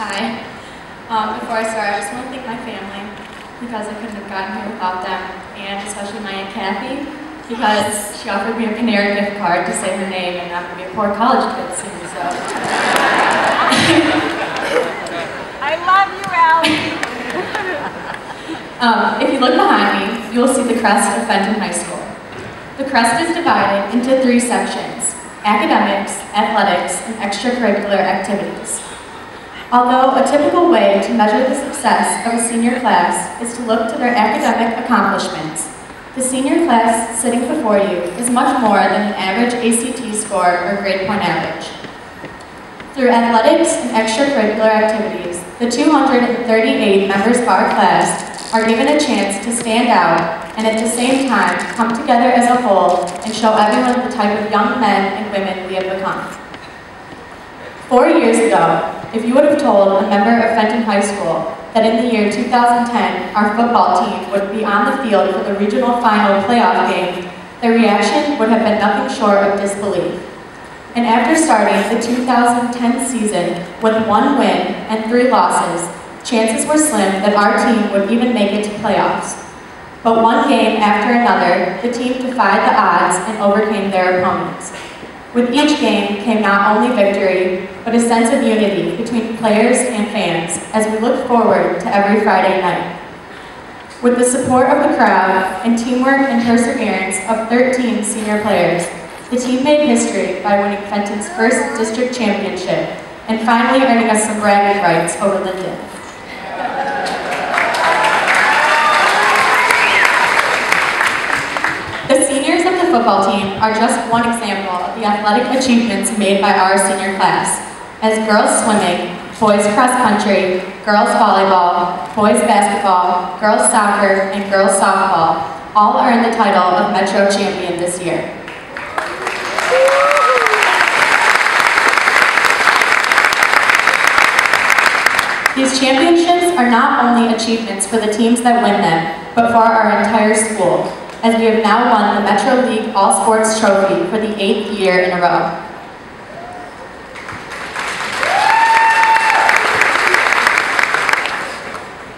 Hi. Before I start, I just want to thank my family because I couldn't have gotten here without them, and especially my Aunt Kathy because she offered me a Panera gift card to say her name, and I'm going to be a poor college kid soon, so. I love you, Allie. If you look behind me, you will see the crest of Fenton High School. The crest is divided into 3 sections: academics, athletics, and extracurricular activities. Although a typical way to measure the success of a senior class is to look to their academic accomplishments, the senior class sitting before you is much more than an average ACT score or grade point average. Through athletics and extracurricular activities, the 238 members of our class are given a chance to stand out and at the same time come together as a whole and show everyone the type of young men and women we have become. 4 years ago, if you would have told a member of Fenton High School that in the year 2010 our football team would be on the field for the regional final playoff game, their reaction would have been nothing short of disbelief. And after starting the 2010 season with 1 win and 3 losses, chances were slim that our team would even make it to playoffs. But one game after another, the team defied the odds and overcame their opponents. With each game came not only victory, but a sense of unity between players and fans as we look forward to every Friday night. With the support of the crowd and teamwork and perseverance of 13 senior players, the team made history by winning Fenton's first district championship and finally earning us some bragging rights over Linden. The seniors of the football team are just one example of the athletic achievements made by our senior class, as girls swimming, boys cross country, girls volleyball, boys basketball, girls soccer, and girls softball all earned the title of Metro Champion this year. These championships are not only achievements for the teams that win them, but for our entire school, as we have now won the Metro League All-Sports Trophy for the 8th year in a row.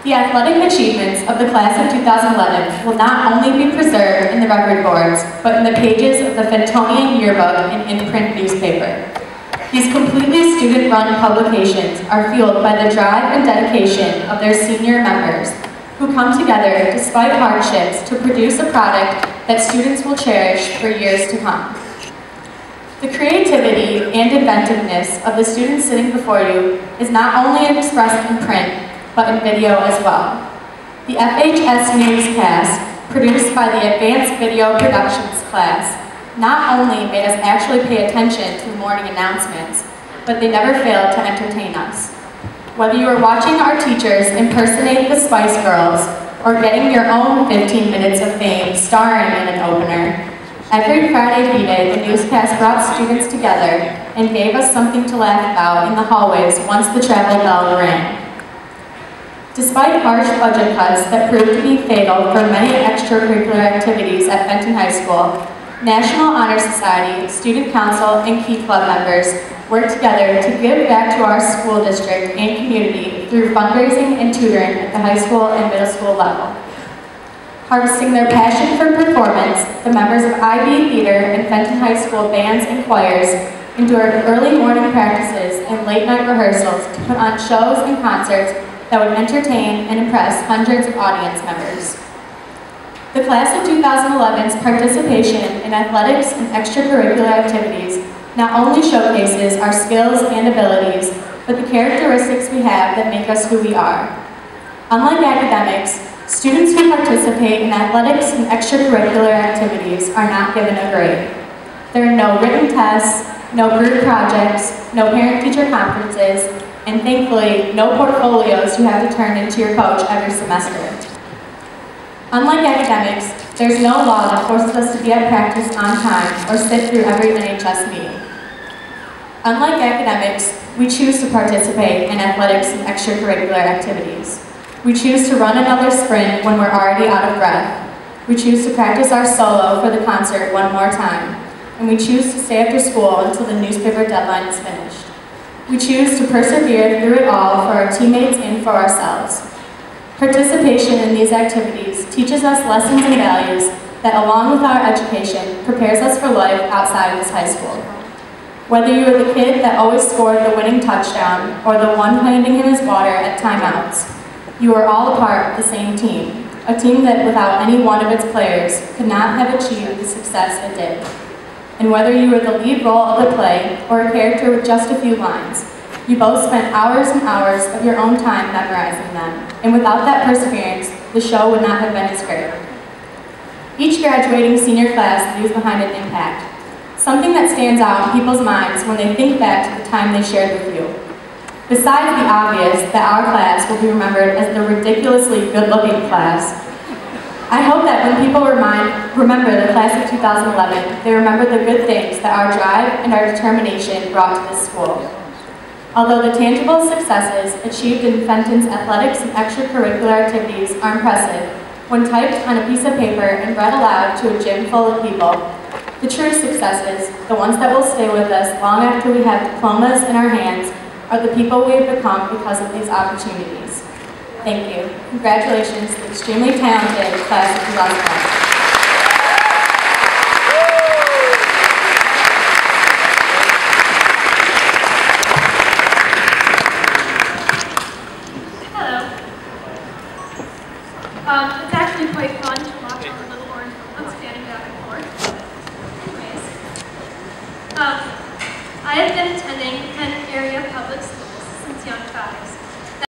The athletic achievements of the class of 2011 will not only be preserved in the record boards, but in the pages of the Fentonian yearbook and in-print newspaper. These completely student-run publications are fueled by the drive and dedication of their senior members, who come together despite hardships to produce a product that students will cherish for years to come. The creativity and inventiveness of the students sitting before you is not only expressed in print, but in video as well. The FHS newscast, produced by the Advanced Video Productions class, not only made us actually pay attention to the morning announcements, but they never failed to entertain us. Whether you are watching our teachers impersonate the Spice Girls or getting your own 15 minutes of fame starring in an opener, every Friday B-Day the newscast brought students together and gave us something to laugh about in the hallways once the travel bell rang. Despite harsh budget cuts that proved to be fatal for many extracurricular activities at Fenton High School, National Honor Society, Student Council, and Key Club members work together to give back to our school district and community through fundraising and tutoring at the high school and middle school level. Harvesting their passion for performance, the members of IB Theater and Fenton High School bands and choirs endured early morning practices and late night rehearsals to put on shows and concerts that would entertain and impress hundreds of audience members. The class of 2011's participation in athletics and extracurricular activities not only showcases our skills and abilities, but the characteristics we have that make us who we are. Unlike academics, students who participate in athletics and extracurricular activities are not given a grade. There are no written tests, no group projects, no parent-teacher conferences, and thankfully, no portfolios you have to turn into your coach every semester. Unlike academics, there's no law that forces us to be at practice on time or sit through every NHS meeting. Unlike academics, we choose to participate in athletics and extracurricular activities. We choose to run another sprint when we're already out of breath. We choose to practice our solo for the concert one more time. And we choose to stay after school until the newspaper deadline is finished. We choose to persevere through it all for our teammates and for ourselves. Participation in these activities teaches us lessons and values that, along with our education, prepares us for life outside of this high school. Whether you are the kid that always scored the winning touchdown or the one handing him his water at timeouts, you are all a part of the same team, a team that without any one of its players could not have achieved the success it did. And whether you were the lead role of the play or a character with just a few lines, you both spent hours and hours of your own time memorizing them, and without that perseverance, the show would not have been as great. Each graduating senior class leaves behind an impact, something that stands out in people's minds when they think back to the time they shared with you. Besides the obvious that our class will be remembered as the ridiculously good-looking class, I hope that when people remember the class of 2011, they remember the good things that our drive and our determination brought to this school. Although the tangible successes achieved in Fenton's athletics and extracurricular activities are impressive, when typed on a piece of paper and read aloud to a gym full of people, the true successes, the ones that will stay with us long after we have diplomas in our hands, are the people we have become because of these opportunities. Thank you. Congratulations to the extremely talented class of 2011. It's actually quite fun to watch all the little orange robots standing back and forth. Anyways, I have been attending the Fenton area public schools since young thighs.